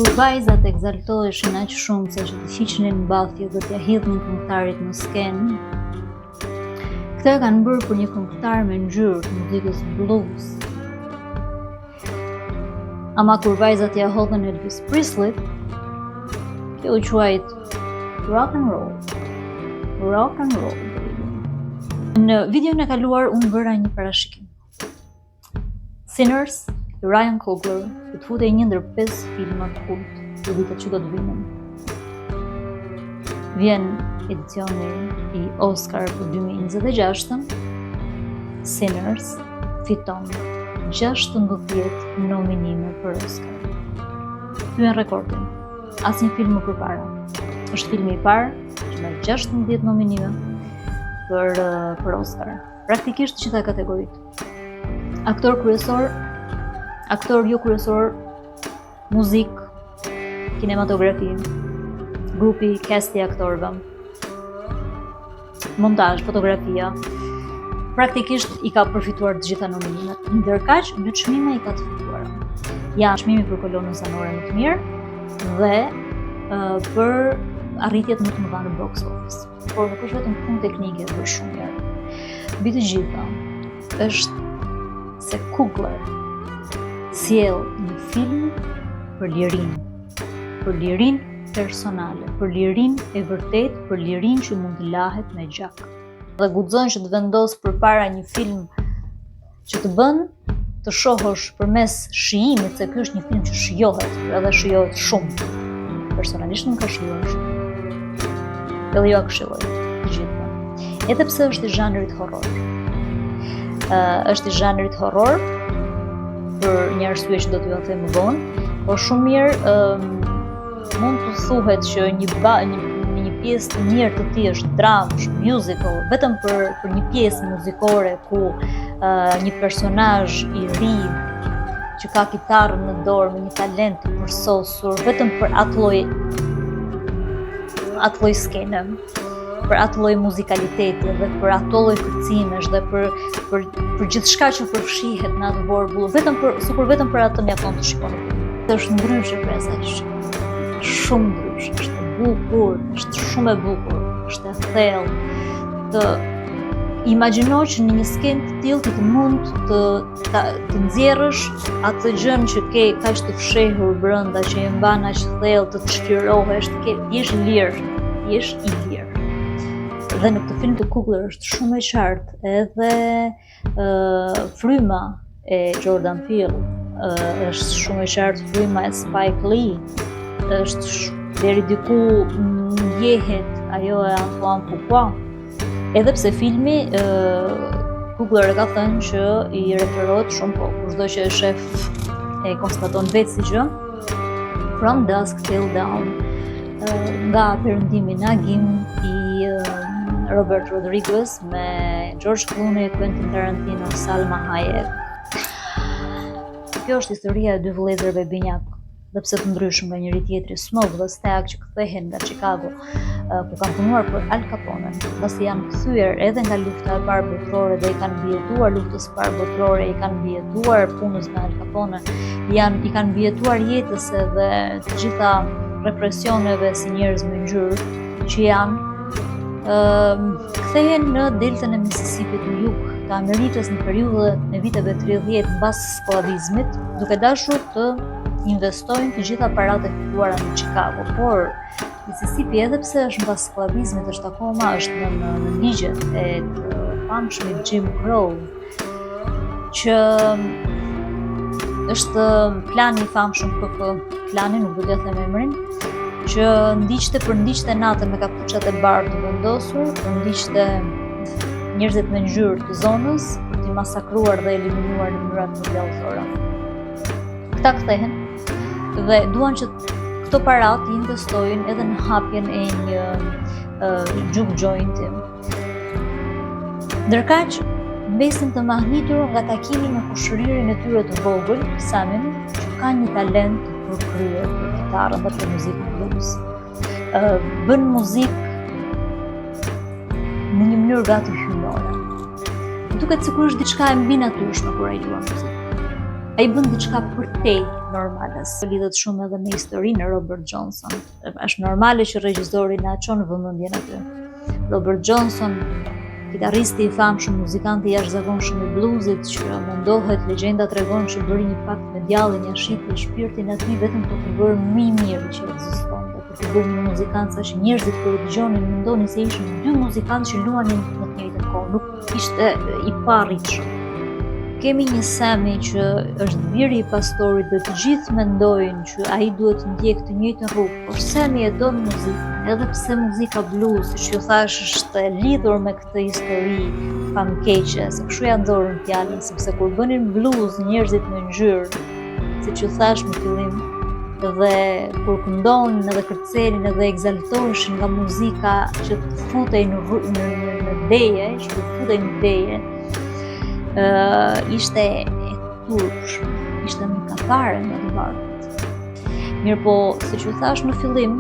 Kur vajzat egzaltoheshin aq shumë se që të hiqnin mbathje dhe t'ja hidhnin këngëtarit në skenë, këtë e kanë bërë për një këngëtar me ngjyrë të muzikës blues. Ama kur vajzat ja hodhën Elvis Presley, kjo u quajt rock and roll. Rock and roll. Në videon e kaluar unë bëra një parashikim. Sinners, Ryan Coogler, do të futej një ndër 5 filma kult të vitet që do të vinë. Vjen edicioni i Oscar për 2026. Sinners fiton 16 nominime për Oscar. Hyen rekordin. Asnjë film më përpara. Është filmi i parë që merr 16 nominime për Oscar. Praktikisht të gjitha kategoritë. Aktor kryesor, aktor jo kryesor, muzik, kinematografi, grupi, casti aktorëve, montazh, fotografia. Praktikisht i ka përfituar të gjitha nominimet. Ndërkaq, 2 çmime i ka të fituara. Janë çmimi për kolonën zanore më të mirë dhe për arritjet më të mëdha në box office. Por nuk është vetëm punë teknike për shumë mirë. Mbi të gjitha është se Coogler sjell një film për lirinë personale, për lirinë e vërtet, për lirinë që mund të lahet me gjak. Dhe guxon që të vendos përpara një film që të bën të shohësh përmes shijimit se ky është një film që shijohet, edhe shijohet shumë. Personalisht nuk ka shijuar shumë. Edhe jo këshilloj të gjitha. Edhe pse është i zhanrit horror. Është i zhanrit horror për një arsye që do t'ju them më vonë, por shumë mirë mund të thuhet që një pjesë të mirë të tij është dramë, është musical, vetëm për një pjesë muzikore ku një personazh i ri që ka kitarën në dorë me një talent të përsosur, vetëm për atë lloj skene, për atë lloj muzikaliteti dhe për atë lloj kërcimesh dhe për gjithçka që përfshihet në atë vorbull, vetëm për atë mjafton të shikoni. Është ndryshe për asaj. Shumë ndryshe, është bukur, është shumë e bukur, është e thellë. Të imagjino që në një skenë të tillë ti të mund të nxjerrësh atë gjën që ke kaq të fshehur brenda, që e mban aq thellë, të shqirohesh, jesh i lirë. Dhe në këtë film të Coogler është shumë e qartë, edhe fryma e Jordan Peele, është shumë e qartë fryma e Spike Lee, është deri diku ndjehet ajo e Antoine Fuqua. Edhe pse filmi Coogler e ka thënë që i referohet shumë po, kushdo që e shef e konstaton vetë si gjë, From Dusk Till Dawn, nga perëndimi Nagim i Robert Rodriguez me George Clooney, Quentin Tarantino, Salma Hayek. Kjo është historia e 2 vëllezërve binjak, dhe pse të ndryshëm nga njëri tjetri, Smoke dhe Stack, që kthehen nga Chicago, ku kanë punuar për Al Capone, pasi janë kthyer edhe nga lufta e parë botërore dhe i kanë mbijetuar luftës së parë botërore, i kanë mbijetuar punës me Al Capone, i kanë mbijetuar jetës edhe të gjitha represioneve si njerëz me ngjyrë që janë, kthehen në deltën e Mississipit në jug të Amerikës në periudhën e viteve 30 mbas sklavizmit, duke dashur të investojnë të gjitha paratë e fituara në Chicago. Por Mississippi, edhe pse është mbas sklavizmit, është akoma në ligjet e të famshmit Jim Crow, që është plani i famshëm KK, plani, nuk do t'ja them emrin, që përndiqte natën me kapuçat e bardhë të vendosur, përndiqte njerëzit me ngjyrë të zonës, për t'i masakruar dhe eliminuar në mënyra të djallësore. Këta kthehen dhe duan që këto parat i investojnë edhe në hapjen e një juke jointi. Ndërkaq, mbesin të mahnitur nga takimi me kushëririn e tyre të vogël, Samin, që ka një talent për kryer për kitarën dhe për muzikën blues. Bën muzikë në një mënyrë gati hyjnore. Duket sikur është diçka e mbi natyrshme kur ai luan muzikë. ai bën diçka përtej normales. Lidhet shumë edhe me historinë e Robert Johnson. Është normale që regjizori na çon vëmendjen aty. Robert Johnson, kitaristi I famshëm, muzikanti I jashtëzakonshëm I bluesit, që mendohet, legjenda tregon që bëri një pakt me djallin, ja shiti shpirtin aty vetëm për të bërë më I miri që ekzistonte, për të bërë një muzikancë që njerëzit kur e dëgjonin mendonin se ishin dy muzikantë që luanin në të njëjtën kohë, nuk ishte I parritshëm. Kemi një Semi që është biri I pastorit dhe të gjithë mendojnë që ai duhet të ndjekë të njëjtën rrugë, por Semi e don muzikën, edhe pse muzika blues, siç ju thash, është e lidhur me këtë histori famkeqe, se kështu ja nxorën fjalën, sepse kur bënin blues njerëzit me ngjyrë, siç ju thash në fillim, dhe kur këndonin edhe kërcenin edhe egzaltoheshin nga muzika që të futej në deje, që të futej në deje, ishte e turpshme, ishte më katare nga të varfët. Mirë po, siç ju thash në fillim,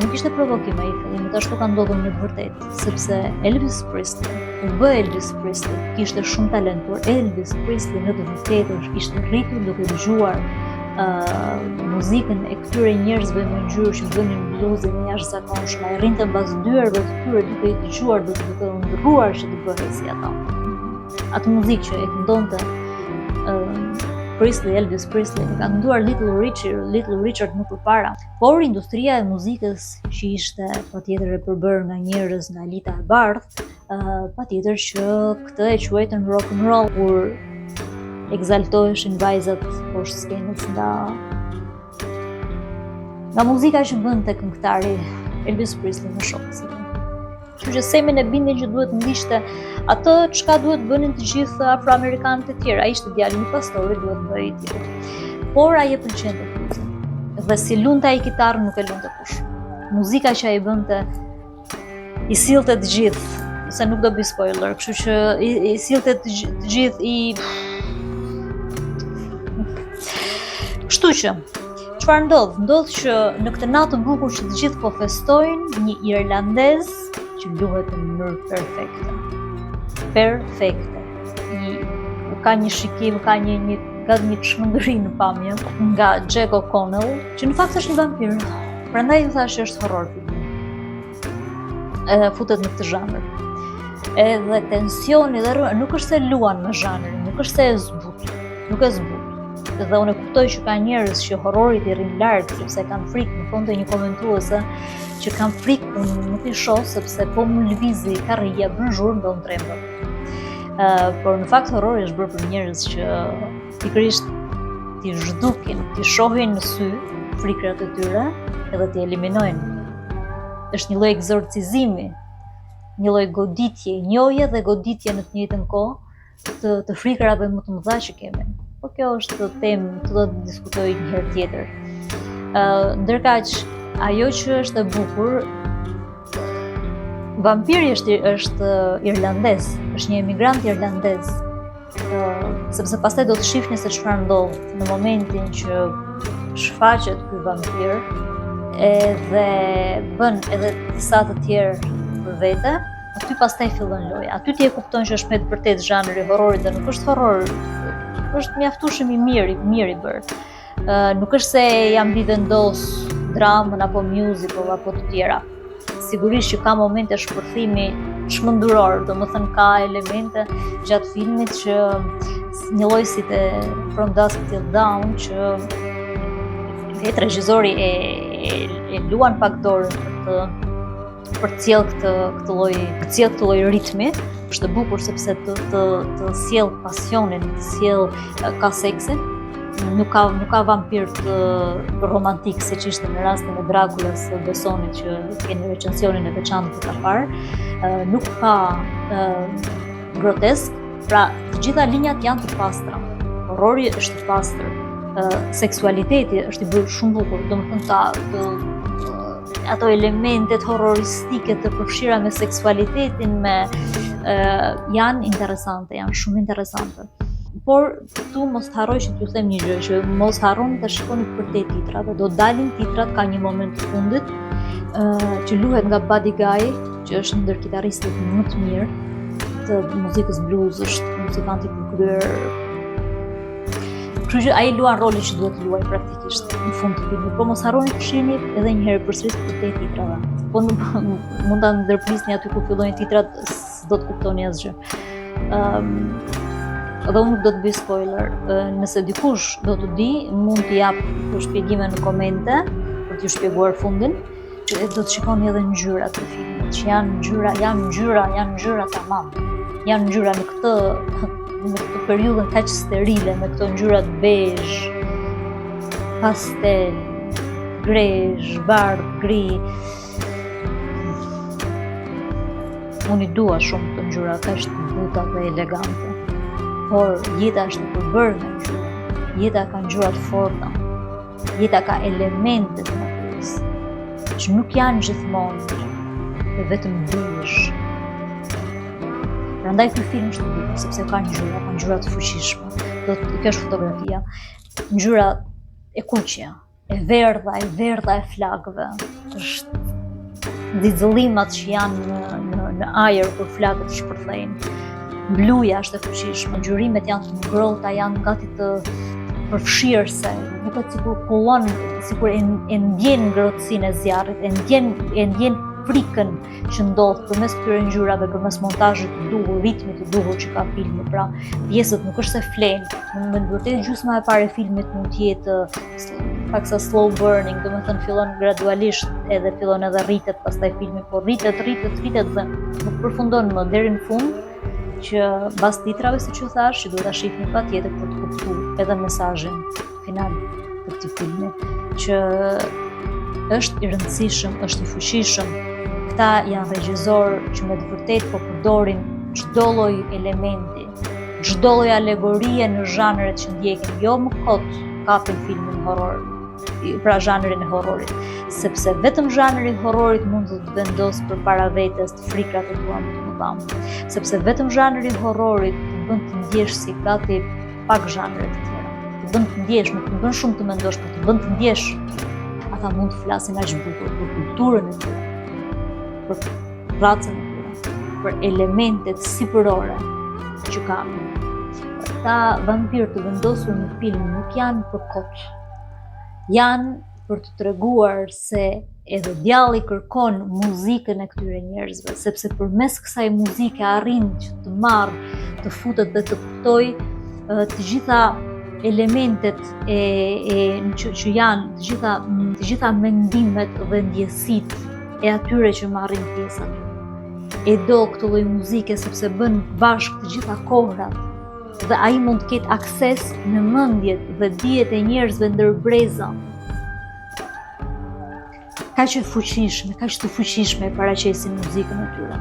nuk ishte provokim ai fillimi, ashtu ka ndodhur në të vërtetë, sepse Elvis Presley, u bë Elvis Presley, kishte shumë talent, por Elvis Presley në të vërtetë ishte rritur duke dëgjuar muzikën e këtyre njerëzve me ngjyrë që bënin bluzin e jashtëzakonshëm, ai rrinte mbas dyerve të tyre duke I dëgjuar, duke u ndrruar që të bëhej si ata. Atë muzikë që e këndonte Elvis Presley, ka kënduar Little Richard më përpara, por industria e muzikës që ishte patjetër e përbërë nga njerëz nga elita e bardhë, patjetër që këtë e quajtën rock and roll, kur egzaltoheshin vajzat poshtë skenës nga muzika që bënte këngëtari Elvis Presley në shokë. Kështu që Semin e bindin që duhet ndiqte atë çka duhet bënin të gjithë afroamerikanët e tjerë. Ai ishte djali I pastorit, duhet bëj I tillë. Por ai e pëlqente bluesin. Dhe si lunte ai kitarën nuk e lunte kush. Muzika që ai bënte I sillte të gjithë, se nuk do bëj spoiler, kështu që I sillte të gjithë Kështu që, çfarë ndodh? Ndodh që në këtë natë të bukur që të gjithë po festojnë, një irlandez që luhet në mënyrë perfekte. Ka një shikim, ka një çmendëri në pamje nga Jack O'Connell, që në fakt është një vampir. Prandaj ju thash që është horror film. Futet në këtë zhanër. Edhe tensioni dhe nuk është se luan me zhanrin, nuk është se nuk e zbut. Dhe unë e kuptoj që ka njerëz që horrorit I rrin larg sepse kanë frikë, në fund një komentuese që kanë frikë, unë nuk I shoh sepse po më lëvizi karrija, bën zhurmë dhe unë trembëm. Por në fakt horrori është bërë për njerëz që pikërisht t'i zhdukin, t'i shohin në sy frikrat e tyre edhe t'i eliminojnë. Është një lloj ekzorcizimi, një lloj goditje, njohje dhe goditje në të njëjtën kohë të frikrave më të mëdha që kemi. Po kjo është temë që do të diskutoj një herë tjetër. Ndërkaq, ajo që është e bukur, vampiri është irlandez, është një emigrant irlandez, sepse pastaj do të shihni se çfarë ndodh në momentin që shfaqet ky vampir, edhe bën edhe disa të tjerë për vete, aty pastaj fillon loja. Aty ti e kupton që është me të vërtetë zhanri I horrorit dhe nuk është horror, është mjaftueshëm I mirë I bërë. Nuk është se jam bivendos dramën apo musical apo të tjera. Sigurisht që ka momente shpërthimi çmenduror, domethënë ka elemente gjatë filmit që një lloj si te From Dusk Till Dawn që vetë regjizori e luan pak dorën për të sjellë këtë lloj ritmi. Është e bukur sepse të sjell pasionin, të sjell ka seksin, nuk ka vampir të romantik siç ishte në rastin e Drakulës së Besonit që keni recensionin e veçantë për ta parë, nuk ka grotesk, pra të gjitha linjat janë të pastra. Horrori është I pastër, seksualiteti është I bërë shumë bukur, domethënë ato elementet horroristike të përfshira me seksualitetin, janë interesante, janë shumë interesante. Por këtu mos harroj që t'ju them një gjë, që mos harroni të shikoni përtej titrave. Do dalin titrat, ka një moment të fundit që luhet nga Buddy Guy, që është ndër kitaristët më të mirë të muzikës blues, është muzikanti I përkryer Kështu që ai luan rolin që duhet luaj praktikisht në fund të filmit. Po mos harroni të shihni edhe një herë përsëri për te titrave. Po mund ta ndërprisni aty ku fillojnë titrat, s'do të kuptoni asgjë. Dhe unë nuk do të bëj spoiler. Nëse dikush do të di, mund t'i jap shpjegime në komente për t'ju shpjeguar fundin, që do të shikoni edhe ngjyrat të filmit, që janë ngjyra tamam. Janë ngjyra në këtë periudhën kaq sterile, me këto ngjyrat bezh, pastel, grezh, bardh, gri. Unë i dua shumë të ngjyra kaq të buta dhe elegante. Por jeta është e përbërë nga ngjyra. Jeta ka ngjyra të forta. Jeta ka elemente të natyrës, që nuk janë gjithmonë vetëm bysh. Prandaj ky film është i bukur sepse ka ngjyra të fuqishme. Kjo është fotografia. Ngjyra e kuqja, e verdha e flagëve. Është dizëllimat që janë në ajër kur flagët shpërthejnë. Bluja është e fuqishme, ngjyrimet janë të ngrohta, janë gati të përfshirëse, duket sikur kullon, sikur e ndjen ngrohtësinë e zjarrit, e ndjen frikën që ndodh përmes këtyre ngjyrave, përmes montazhit të duhur, ritmit të duhur që ka filmi. Pra, pjesët nuk është se flenë, në vërtetë gjysma e parë e filmit mund të jetë paksa slow burning, domethënë fillon gradualisht edhe fillon edhe rritet pastaj filmi, po rritet dhe nuk përfundon më deri në fund, që mbas titrave, siç u thash, që duhet ta shihni patjetër për të kuptuar edhe mesazhin final të këtij filmi, që është i rëndësishëm, është i fuqishëm. Këta janë regjizorë që me të vërtetë po përdorin çdo lloj elementi, çdo lloj alegorie në zhanret që ndjekin, jo më kot kapin filmin horror, pra zhanrin e horrorit, sepse vetëm zhanri i horrorit mund të vendos përpara vetes të frikrat e tua më të mëdha, sepse vetëm zhanri i horrorit të bën të ndjesh si gati pak zhanre të tjera. Të bën të ndjesh, nuk të bën shumë të mendosh, por të bën të ndjesh. Ata mund të flasin aq bukur për kulturën e tyre, për racën e tyre, për elementet sipërore që kanë. Ata vampirë të vendosur në film nuk janë për kot. Janë për të treguar se edhe djalli kërkon muzikën e këtyre njerëzve, sepse përmes kësaj muzike arrin që të marrë, të futet dhe të kuptoj të gjitha elementet që janë, të gjitha mendimet dhe ndjesitë e atyre që marrin pjesë aty. E do këtë lloj muzike sepse bën bashkë të gjitha kohrat, dhe ai mund të ketë akses në mendjet dhe dijet e njerëzve ndër breza. Kaq të fuqishme e paraqesin muzikën e tyre.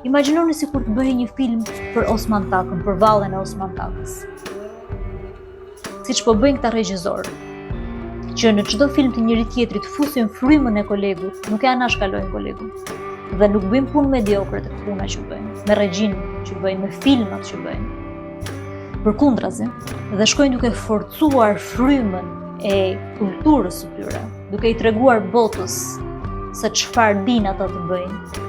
Imagjinoni sikur të bëhej një film për Osman Takën, për vallen e Osman Takës. Siç po bëjnë këta regjizorë, që në çdo film të njëri tjetrit fusin frymën e kolegut, nuk e anashkalojnë kolegun. Dhe nuk bëjmë punë mediokre të puna që bëjmë, me regjinë që bëjmë, me filmat që bëjmë. Përkundrazi, dhe shkojnë duke forcuar frymën e kulturës së tyre, duke i treguar botës se çfarë dinë ata të bëjnë.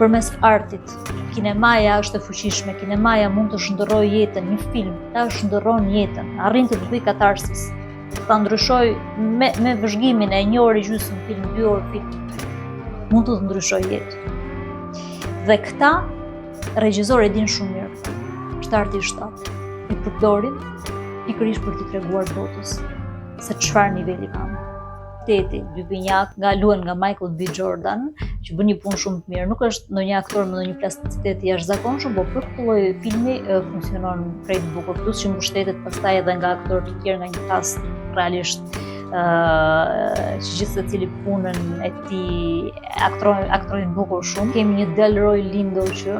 Përmes artit, kinemaja është e fuqishme, kinemaja mund të shndërrojë jetën, një film, ta shndërron jetën, arrin të bëjë katarsis, ta ndryshoj me vëzhgimin e 1 orë gjysmë film, 2 orë film, mund të ndryshoj jetë. Dhe këta regjizorë e dinë shumë mirë, shtarti i shtatë, i përdorin pikërisht për t'i treguar botës se çfarë niveli kanë. Teti, dy binjak, luan nga Michael B. Jordan, që bën një punë shumë të mirë. Nuk është ndonjë aktor me ndonjë plasticitet jashtëzakonshëm, por për këtë lloj filmi funksionon krejt bukur, plus që mbështetet pastaj edhe nga aktorë të tjerë nga një cast realisht që gjithë secili punën e tij aktorojnë bukur shumë. Kemi një Delroy Lindo që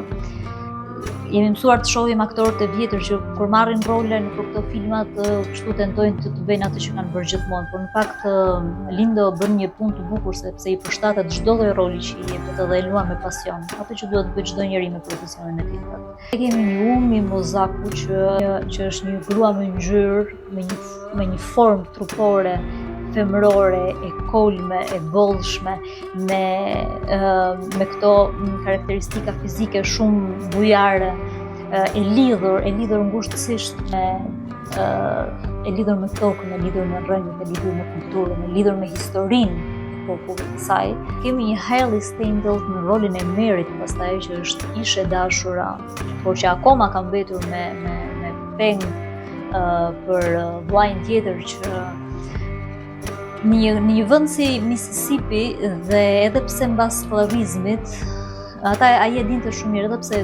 jemi mësuar të shohim aktorët e vjetër që kur marrin role në këto filmat kështu tentojnë të bëjnë atë që kanë bërë gjithmonë, por në fakt Lindo bën një punë të bukur sepse i përshtatet çdo lloj roli që i jepet dhe e luan me pasion, atë që duhet të bëjë çdo njeri me profesionin e tij. Kemi një Umi Mozaku që është një grua me ngjyrë, me një formë trupore femërore, e kolme, e bollshme, me këto karakteristika fizike shumë bujare, e lidhur ngushtësisht e lidhur me tokën, e lidhur me rrënjët, e lidhur me kulturën, e lidhur me historinë e popullit të saj. Kemi një Hailee Steinfeld në rolin e Maryt, pastaj që është ishe dashura, por që akoma ka mbetur me peng për vllajën tjetër që në një vend si Mississippi, dhe edhe pse mbas skllavizmit, ai e dinte shumë mirë, edhe pse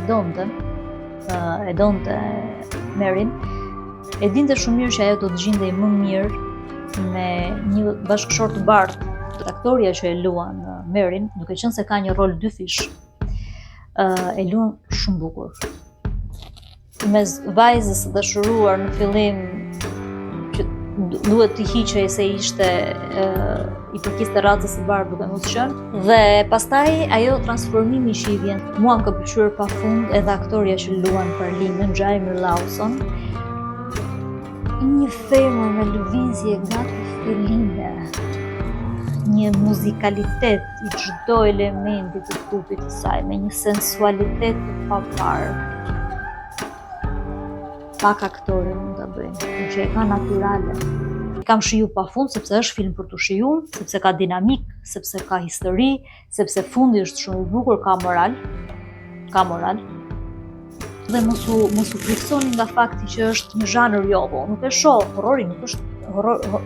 e donte Maryn, e dinte shumë mirë që ajo do të gjindej më mirë me një bashkëshort të bardhë. Aktoria që e luan Maryn, duke qenë se ka një rol dyfish, e luan shumë bukur. Mes vajzës së dashuruar në fillim që duhet të hiqej se ishte i përkiste racës së bardhë duke mos qenë, dhe pastaj ajo transformimi që i vjen. Mua më ka pëlqyer pafund edhe aktoria që luan Parlinën, Jaime Lawson, një femër me lëvizje gati feline, një muzikalitet i çdo elementi të trupit të saj, me një sensualitet të paparë. Pak aktore mund ta bëjnë, që e ka natyrale. Kam shiju pafund sepse është film për të shijuar, sepse ka dinamik, sepse ka histori, sepse fundi është shumë i bukur, ka moral. Dhe mos u friksoni nga fakti që është një zhanër jovo. Nuk e shoh, horrori nuk është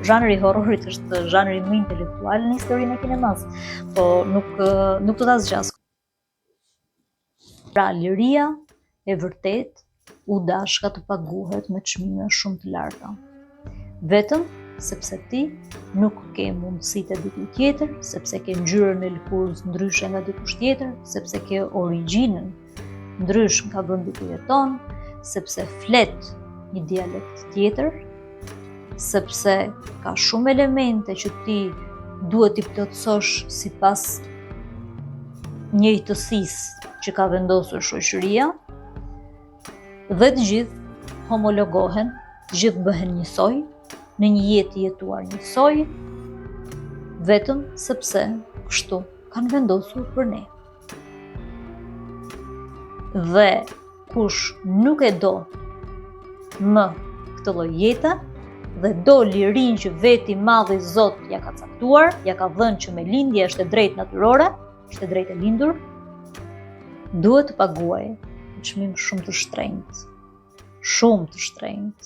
zhanri i horrorit, është zhanri më intelektual në historinë e kinemas, po nuk do ta zgjas. Pra, liria e vërtet u dashka të paguhet me çmime shumë të larta. Vetëm sepse ti nuk ke mundësitë e dikujt tjetër, sepse ke ngjyrën e lëkurës ndryshe nga dikush tjetër, sepse ke origjinën ndrysh nga vendi ku jeton, sepse flet një dialekt tjetër, sepse ka shumë elemente që ti duhet t'i plotësosh sipas njëjtësisë që ka vendosur shoqëria, dhe të gjithë homologohen, të gjithë bëhen njësoj, në një jetë jetuar njësoj, vetëm sepse kështu kanë vendosur për ne. Dhe kush nuk e do më këtë lloj jete, dhe do lirinë që veti Madhi Zot ja ka caktuar, ja ka dhënë që me lindje është e drejtë natyrore, është e drejtë e lindur, duhet të paguajë një çmim shumë të shtrenjtë. Shumë të shtrenjtë.